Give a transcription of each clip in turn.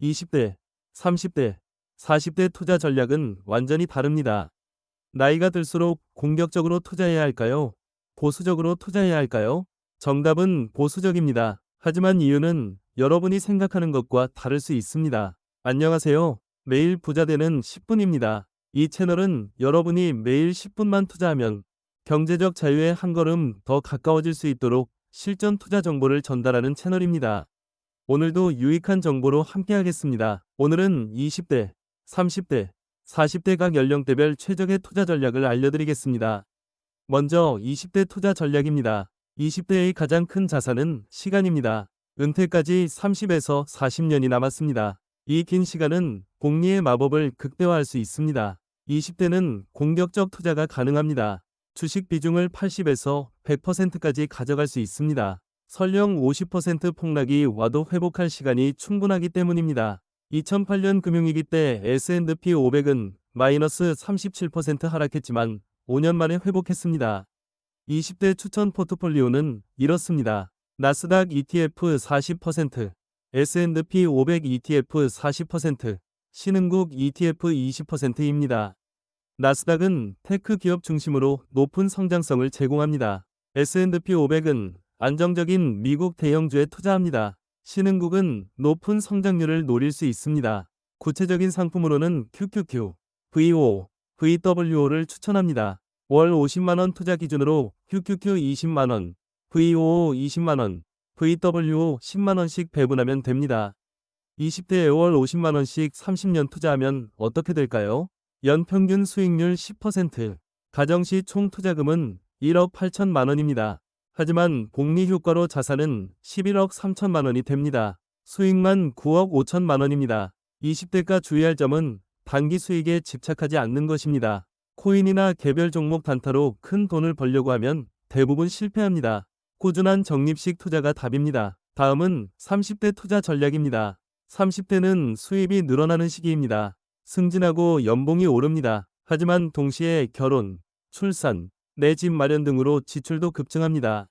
20대, 30대, 40대 투자 전략은 완전히 다릅니다. 나이가 들수록 공격적으로 투자해야 할까요? 보수적으로 투자해야 할까요? 정답은 보수적입니다. 하지만 이유는 여러분이 생각하는 것과 다를 수 있습니다. 안녕하세요. 매일 부자 되는 10분입니다. 이 채널은 여러분이 매일 10분만 투자하면 경제적 자유에 한 걸음 더 가까워질 수 있도록 실전 투자 정보를 전달하는 채널입니다. 오늘도 유익한 정보로 함께하겠습니다. 오늘은 20대, 30대, 40대 각 연령대별 최적의 투자 전략을 알려드리겠습니다. 먼저 20대 투자 전략입니다. 20대의 가장 큰 자산은 시간입니다. 은퇴까지 30에서 40년이 남았습니다. 이 긴 시간은 복리의 마법을 극대화할 수 있습니다. 20대는 공격적 투자가 가능합니다. 주식 비중을 80에서 100%까지 가져갈 수 있습니다. 설령 50% 폭락이 와도 회복할 시간이 충분하기 때문입니다. 2008년 금융위기 때 S&P 500은 마이너스 37% 하락했지만 5년 만에 회복했습니다. 20대 추천 포트폴리오는 이렇습니다. 나스닥 ETF 40%, S&P 500 ETF 40%, 신흥국 ETF 20%입니다. 나스닥은 테크 기업 중심으로 높은 성장성을 제공합니다. S&P 500은 안정적인 미국 대형주에 투자합니다. 신흥국은 높은 성장률을 노릴 수 있습니다. 구체적인 상품으로는 QQQ, VO, VWO를 추천합니다. 월 50만원 투자 기준으로 QQQ 20만원, VO 20만원, VWO 10만원씩 배분하면 됩니다. 20대에 월 50만원씩 30년 투자하면 어떻게 될까요? 연평균 수익률 10%, 가정시 총 투자금은 1억 8천만원입니다. 하지만 복리 효과로 자산은 11억 3천만원이 됩니다. 수익만 9억 5천만원입니다. 20대가 주의할 점은 단기 수익에 집착하지 않는 것입니다. 코인이나 개별 종목 단타로 큰 돈을 벌려고 하면 대부분 실패합니다. 꾸준한 적립식 투자가 답입니다. 다음은 30대 투자 전략입니다. 30대는 수입이 늘어나는 시기입니다. 승진하고 연봉이 오릅니다. 하지만 동시에 결혼, 출산, 내 집 마련 등으로 지출도 급증합니다.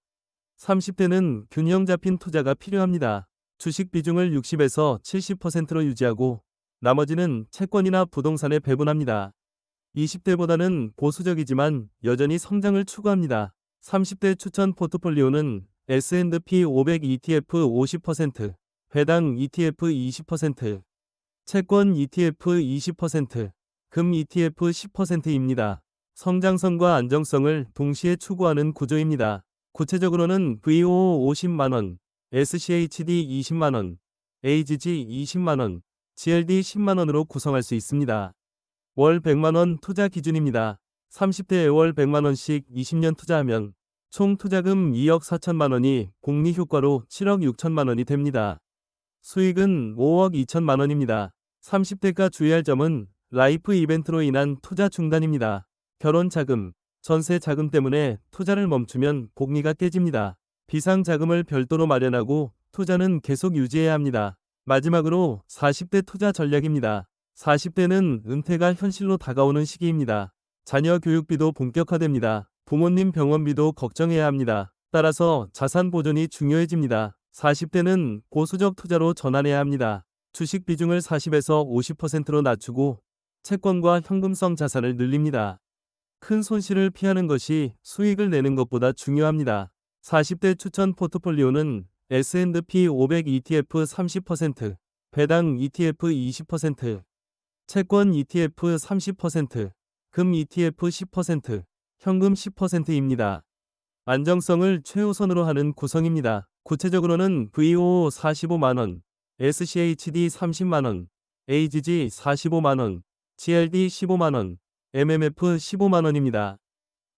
30대는 균형 잡힌 투자가 필요합니다. 주식 비중을 60에서 70%로 유지하고 나머지는 채권이나 부동산에 배분합니다. 20대보다는 보수적이지만 여전히 성장을 추구합니다. 30대 추천 포트폴리오는 S&P 500 ETF 50%, 배당 ETF 20%, 채권 ETF 20%, 금 ETF 10%입니다. 성장성과 안정성을 동시에 추구하는 구조입니다. 구체적으로는 VO 50만원, SCHD 20만원, AGG 20만원, GLD 10만원으로 구성할 수 있습니다. 월 100만원 투자 기준입니다. 30대에 월 100만원씩 20년 투자하면 총 투자금 2억 4천만원이 복리 효과로 7억 6천만원이 됩니다. 수익은 5억 2천만원입니다. 30대가 주의할 점은 라이프 이벤트로 인한 투자 중단입니다. 결혼 자금, 전세 자금 때문에 투자를 멈추면 복리가 깨집니다. 비상 자금을 별도로 마련하고 투자는 계속 유지해야 합니다. 마지막으로 40대 투자 전략입니다. 40대는 은퇴가 현실로 다가오는 시기입니다. 자녀 교육비도 본격화됩니다. 부모님 병원비도 걱정해야 합니다. 따라서 자산 보존이 중요해집니다. 40대는 보수적 투자로 전환해야 합니다. 주식 비중을 40에서 50%로 낮추고 채권과 현금성 자산을 늘립니다. 큰 손실을 피하는 것이 수익을 내는 것보다 중요합니다. 40대 추천 포트폴리오는 S&P 500 ETF 30%, 배당 ETF 20%, 채권 ETF 30%, 금 ETF 10%, 현금 10%입니다. 안정성을 최우선으로 하는 구성입니다. 구체적으로는 VO 45만원, SCHD 30만원, AGG 45만원, GLD 15만원, MMF 15만원입니다.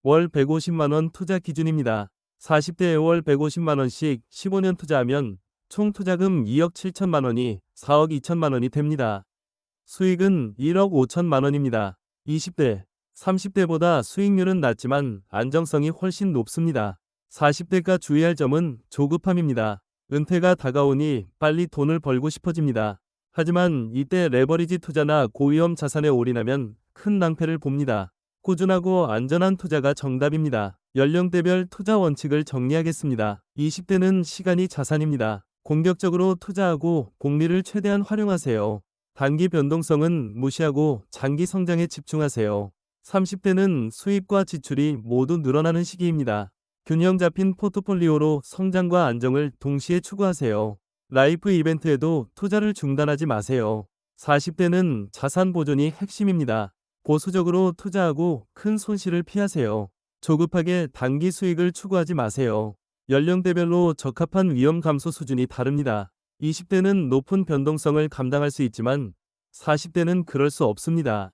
월 150만원 투자 기준입니다. 40대에 월 150만원씩 15년 투자하면 총 투자금 2억 7천만원이 4억 2천만원이 됩니다. 수익은 1억 5천만원입니다. 20대, 30대보다 수익률은 낮지만 안정성이 훨씬 높습니다. 40대가 주의할 점은 조급함입니다. 은퇴가 다가오니 빨리 돈을 벌고 싶어집니다. 하지만 이때 레버리지 투자나 고위험 자산에 올인하면 큰 낭패를 봅니다. 꾸준하고 안전한 투자가 정답입니다. 연령대별 투자 원칙을 정리하겠습니다. 20대는 시간이 자산입니다. 공격적으로 투자하고 복리를 최대한 활용하세요. 단기 변동성은 무시하고 장기 성장에 집중하세요. 30대는 수입과 지출이 모두 늘어나는 시기입니다. 균형 잡힌 포트폴리오로 성장과 안정을 동시에 추구하세요. 라이프 이벤트에도 투자를 중단하지 마세요. 40대는 자산 보존이 핵심입니다. 보수적으로 투자하고 큰 손실을 피하세요. 조급하게 단기 수익을 추구하지 마세요. 연령대별로 적합한 위험 감소 수준이 다릅니다. 20대는 높은 변동성을 감당할 수 있지만 40대는 그럴 수 없습니다.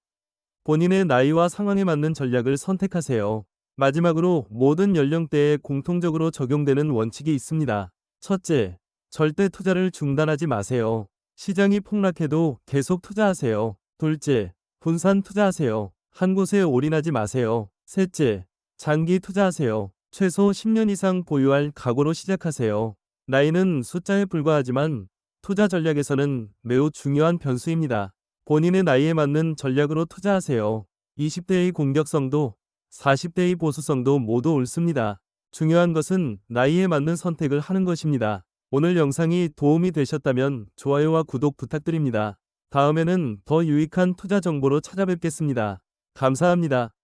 본인의 나이와 상황에 맞는 전략을 선택하세요. 마지막으로 모든 연령대에 공통적으로 적용되는 원칙이 있습니다. 첫째, 절대 투자를 중단하지 마세요. 시장이 폭락해도 계속 투자하세요. 둘째, 분산 투자하세요. 한 곳에 올인하지 마세요. 셋째, 장기 투자하세요. 최소 10년 이상 보유할 각오로 시작하세요. 나이는 숫자에 불과하지만 투자 전략에서는 매우 중요한 변수입니다. 본인의 나이에 맞는 전략으로 투자하세요. 20대의 공격성도 40대의 보수성도 모두 옳습니다. 중요한 것은 나이에 맞는 선택을 하는 것입니다. 오늘 영상이 도움이 되셨다면 좋아요와 구독 부탁드립니다. 다음에는 더 유익한 투자 정보로 찾아뵙겠습니다. 감사합니다.